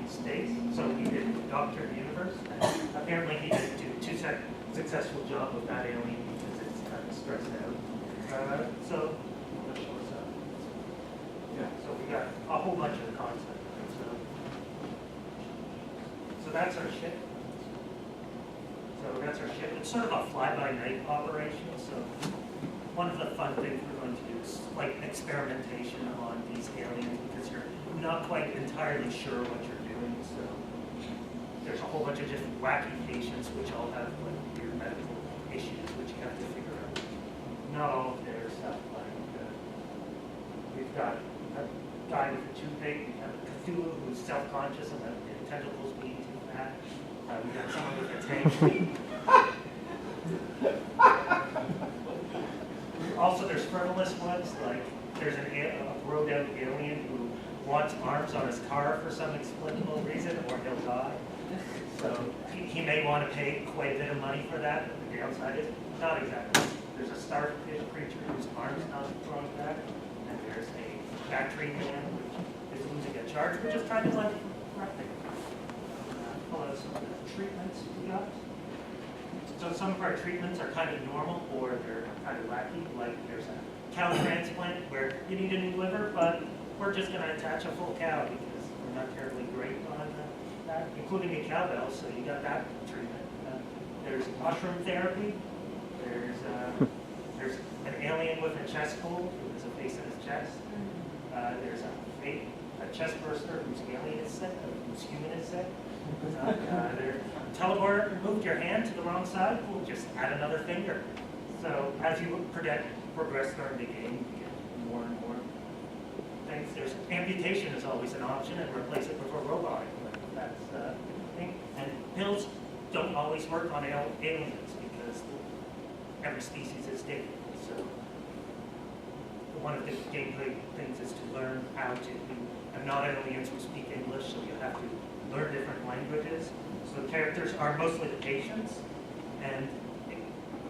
space. So he did Doctor Universe. And apparently he didn't do too successful job with that alien because it's kind of stressed out. So let's show us up. Yeah. So we got a whole bunch of concepts. So that's our ship. So that's our ship. It's sort of a fly-by-night operation. So one of the fun things we're going to do is like experimentation on these aliens because you're not quite entirely sure what you're doing. So there's a whole bunch of different wacky patients which all have like weird medical issues which you have to figure out. Not all of their stuff. Like we've got a guy with a toothache. We have a Cthulhu who's self-conscious and the tentacles being too fat. We got someone with a tank. Also, there's frivolous ones, like there's a rode-out alien who wants arms on his car for some explicable reason, or he'll die. So he may want to pay quite a bit of money for that, but the downside is not exactly. There's a starfish creature whose arm's not growing back, and there's a factory man which is losing a charge, which is kind of like correcting. Pull out some of the treatments we got. So some of our treatments are kind of normal or they're kind of wacky. Like there's a cow transplant where you need a new liver, but we're just going to attach a full cow because we're not terribly great on that, including a cowbell, so you got that treatment. There's mushroom therapy. There's an alien with a chest cold who has a face in his chest. There's a chest burster whose alien is sick, whose human is sick. Teleporter moved your hand to the wrong side, we'll just add another finger. So as you progress during the game, you get more and more things. There's amputation is always an option and replace it with a robotic limb. That's the thing. And pills don't always work on aliens because every species is different. So one of the gameplay things is to learn how to and not aliens who speak English, so you have to learn different languages. So the characters are mostly the patients, and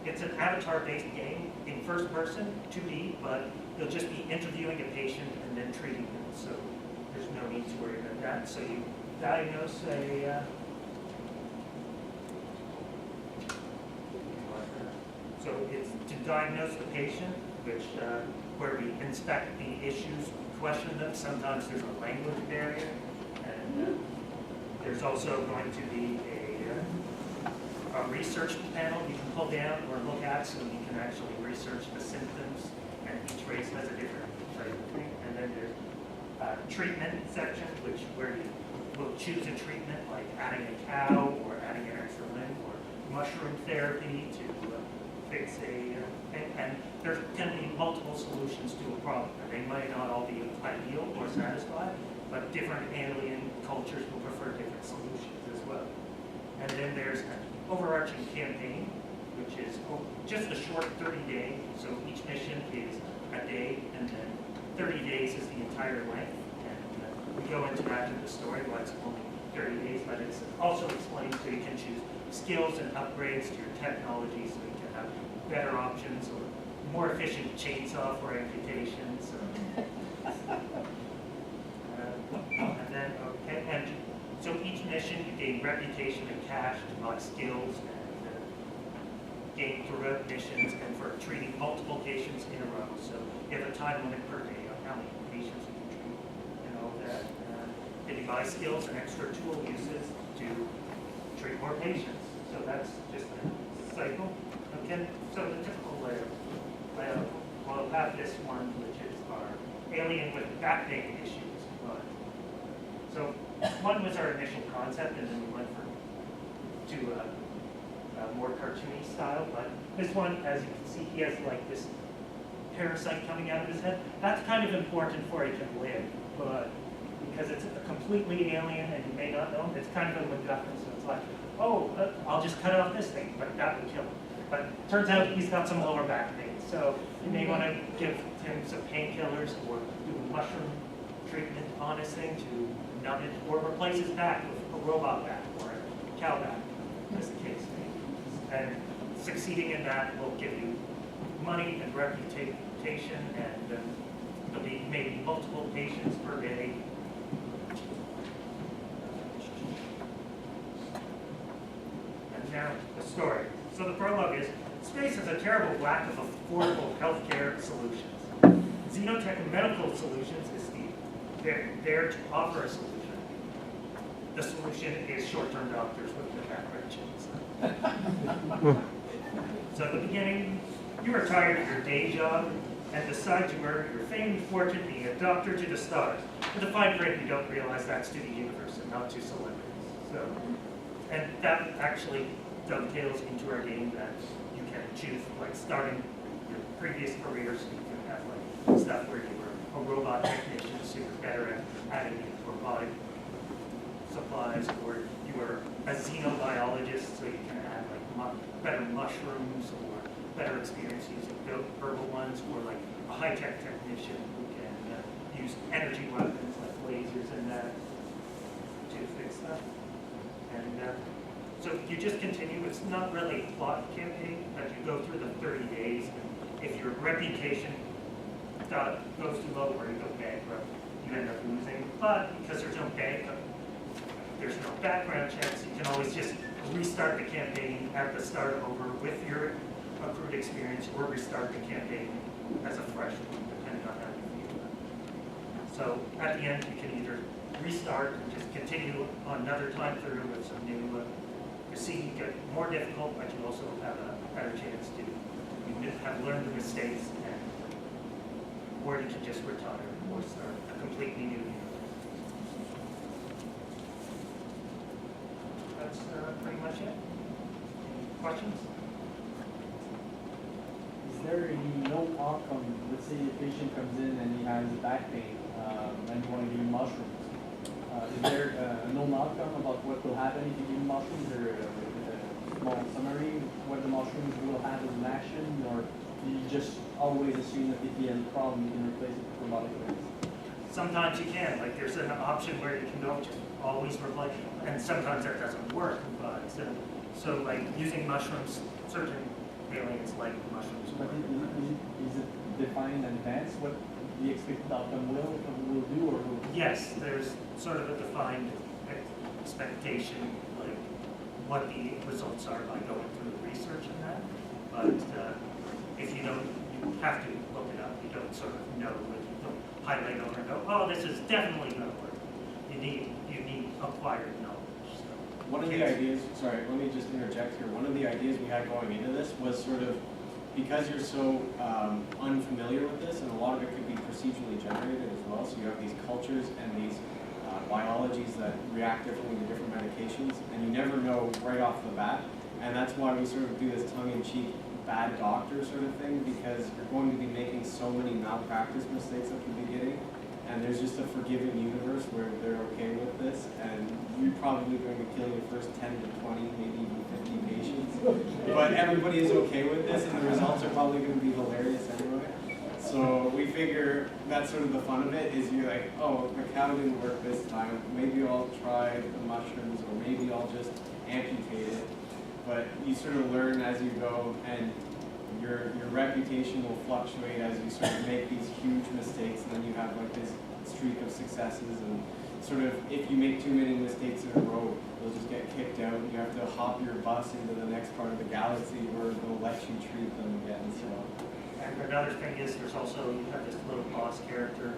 it's an avatar-based game in first person, 2D, but you'll just be interviewing a patient and then treating them. So there's no need to worry about that. So you diagnose so it's to diagnose the patient, which where we inspect the issues, question them. Sometimes there's a language barrier, and there's also going to be a research panel you can pull down or look at so you can actually research the symptoms, and each race has a different type of thing. And then there's a treatment section, where you will choose a treatment like adding a cow or adding an extra limb or mushroom therapy to fix and there can be multiple solutions to a problem. They might not all be ideal or satisfied, but different alien cultures will prefer different solutions as well. And then there's an overarching campaign, which is just a short 30-day. So each mission is a day, and then 30 days is the entire length. And we go into that in the story, well, it's only 30 days, but it's also explained so you can choose skills and upgrades to your technology so you can have better options or more efficient chainsaw for amputation. So. And so each mission you gain reputation and cash to buy skills and gain throughout missions and for treating multiple patients in a row. So you have a time limit per day on how many patients you can treat and all that. And you buy skills and extra tool uses to treat more patients. So that's just a cycle. Okay. So the typical layout. We'll have this one, which is our alien with back pain issues. So one was our initial concept, and then we went to a more cartoony style. But this one, as you can see, he has like this parasite coming out of his head. That's kind of important for he can live, but because it's a completely alien and you may not know him, it's kind of a MacGuffin. So it's like, oh, I'll just cut off this thing, but that would kill him. But turns out he's got some lower back pain, so you may want to give him some painkillers or do a mushroom treatment on his thing to numb it, or replace his back with a robot back or a cow back, as the case may be. And succeeding in that will give you money and reputation, and there'll be maybe multiple patients per day. Now, the story. So the prologue is, space has a terrible lack of affordable healthcare solutions. Xenotech Medical Solutions is there to offer a solution. The solution is short-term doctors with the background checks. So at the beginning, you are tired of your day job and decide to earn your fame and fortune being a doctor to the stars. With the fine print, you don't realize that's to the universe and not to celebrities. So, and that actually dovetails into our game that you can choose, like starting your previous careers, you can have like stuff where you were a robot technician, so you're better at adding robotic supplies, or you were a xenobiologist, so you can add like better mushrooms or better experience using herbal ones, or like a high-tech technician who can use energy weapons like lasers and that to fix stuff. And so you just continue. It's not really a plot campaign, but you go through the 30 days, and if your reputation goes too low or you go bankrupt, you end up losing. But because there's no background checks, you can always just restart the campaign at the start over with your accrued experience, or restart the campaign as a fresh one, depending on how you feel. So at the end, you can either restart and just continue on another time through with some new. You see, you get more difficult, but you also have a better chance to have learned the mistakes, or you can just retire or start a completely new year. That's pretty much it. Any questions? Is there a known outcome? Let's say a patient comes in and he has back pain, and you want to give him mushrooms. Is there a known outcome about what will happen if you give him mushrooms, or a small summary of what the mushrooms will have as an action, or do you just always assume that if he has a problem, you can replace it with robotic legs? Sometimes you can. Like there's an option where you can go just always replace, and sometimes that doesn't work. But so like using mushrooms, certain aliens like mushrooms. But is it defined in advance what the expected outcome will do, or will? Yes, there's sort of a defined expectation, like what the results are by going through the research and that. But if you don't, you have to look it up. You don't sort of know, like you don't highlight over and go, oh, this is definitely going to work. You need acquired knowledge. So. One of the ideas, sorry, let me just interject here. One of the ideas we had going into this was sort of, because you're so unfamiliar with this, and a lot of it could be procedurally generated as well, so you have these cultures and these biologies that react differently to different medications, and you never know right off the bat, and that's why we sort of do this tongue-in-cheek bad doctor sort of thing, because you're going to be making so many malpractice mistakes at the beginning, and there's just a forgiving universe where they're okay with this, and you're probably going to kill your first 10 to 20, maybe even 50 patients. But everybody is okay with this, and the results are probably going to be hilarious anyway. So we figure that's sort of the fun of it, is you're like, oh, the cow didn't work this time, maybe I'll try the mushrooms, or maybe I'll just amputate it. But you sort of learn as you go, and your reputation will fluctuate as you sort of make these huge mistakes, and then you have like this streak of successes, and sort of if you make too many mistakes in a row, you'll just get kicked out, and you have to hop your bus into the next part of the galaxy where they'll let you treat them again. So. And another thing is there's also, you have this little boss character.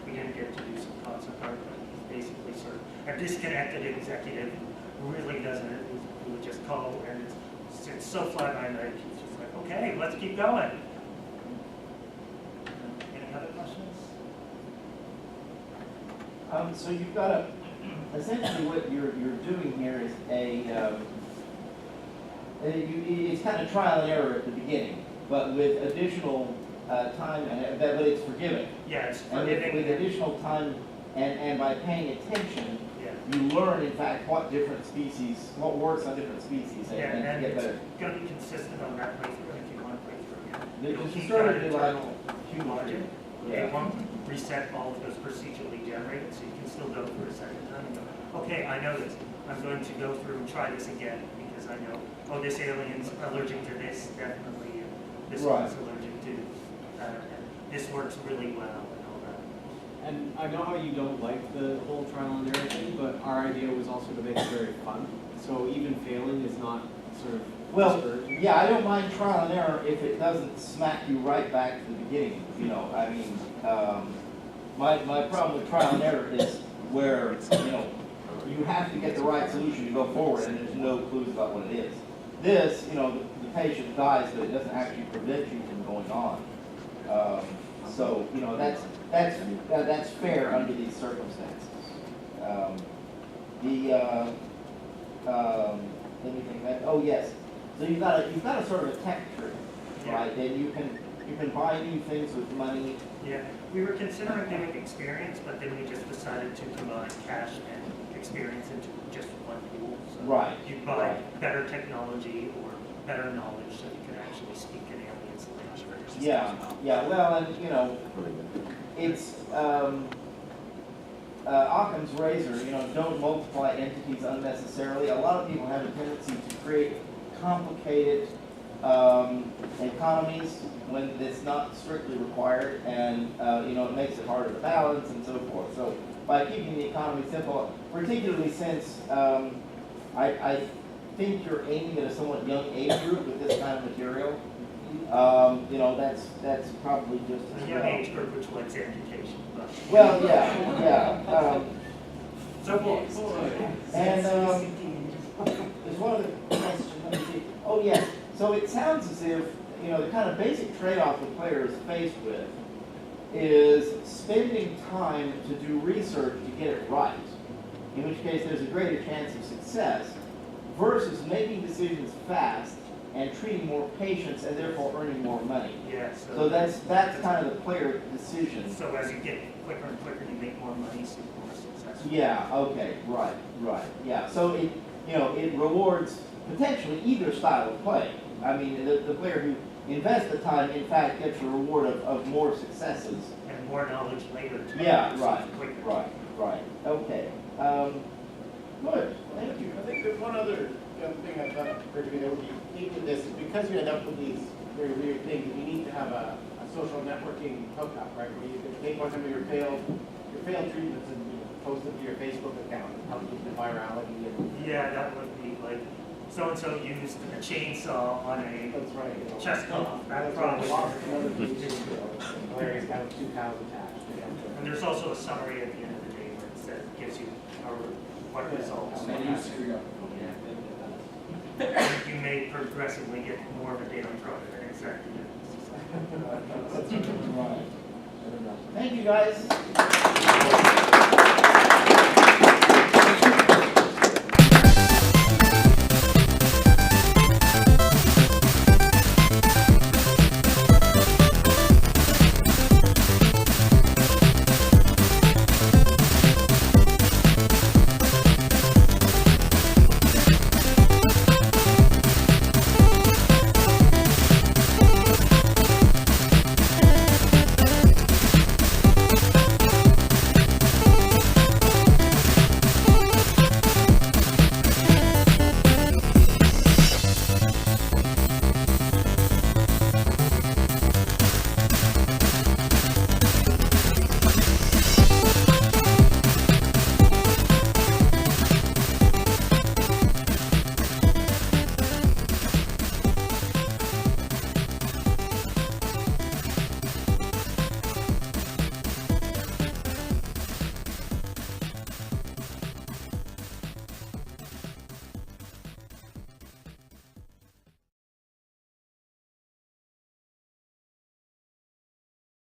We didn't get to do some concept art, but he's basically sort of a disconnected executive who really doesn't, who would just call, and it's so fly by night. He's just like, okay, let's keep going. Any other questions? So you've got a, essentially what you're doing here is it's kind of trial and error at the beginning, but with additional time, but it's forgiving. Yeah, it's and forgiving. with additional time, and by paying attention, you learn, in fact, what different species, what works on different species, and get better. It's going to be consistent on that playthrough if you want to play through again. It's sort of huge logic. It won't reset all of those procedurally generated, so you can still go through a second time and go, okay, I know this. I'm going to go through and try this again because I know, oh, this alien's allergic to this, definitely, and this one's allergic to that, and this works really well, and all that. And I know how you don't like the whole trial and error thing, but our idea was also to make it very fun. So even failing is not sort of Well, discouraging. yeah, I don't mind trial and error if it doesn't smack you right back to the beginning, you know, I mean, my problem with trial and error is where, you know, you have to get the right solution to go forward and there's no clues about what it is. This, you know, the patient dies, but it doesn't actually prevent you from going on. So, you know, that's fair under these circumstances. Let me think back. Oh yes. So you've got a sort of a tech tree, right? And you can buy new things with money. Yeah, we were considering doing experience, but then we just decided to combine cash and experience into just one pool. So Right, you buy right. better technology or better knowledge so you can actually speak in aliens language. Yeah, yeah. Well, and you know, it's Occam's razor. You know, don't multiply entities unnecessarily. A lot of people have a tendency to create complicated economies when it's not strictly required, and you know, it makes it harder to balance and so forth. So by keeping the economy simple, particularly since I think you're aiming at a somewhat young age group with this kind of material, you know, that's probably just A as young well. age group which likes education. But Well, yeah. so boys. And there's one other question. Let me see. Oh yes. So it sounds as if, you know, the kind of basic trade-off the player is faced with is spending time to do research to get it right, in which case there's a greater chance of success, versus making decisions fast and treating more patients and therefore earning more money. Yeah, So that's kind of the player decision. So as you get quicker and quicker, you make more money, so you're more successful. Yeah, okay, right, yeah. So it, you know, it rewards potentially either style of play. I mean, the player who invests the time, in fact, gets a reward of more successes. And more knowledge later. too, Yeah, so right, it's quicker. right, okay. Good, thank you. I think there's one other thing I thought occurred to me that would be neat with this, is because you end up with these very weird things, you need to have a social networking hookup, right? Where you can take one of your failed treatments and, you know, post them to your Facebook account and help keep the virality and. Yeah, that would be like, so-and-so used a chainsaw on a That's right. You know. chest off. That That's right. probably. Lots of other things, you know, hilarious kind of 2 cows attached. And there's also a summary at the end of the day where it says, gives you what results. And you screw up. You may progressively get more of a daily profit than exactly. Thank you, guys.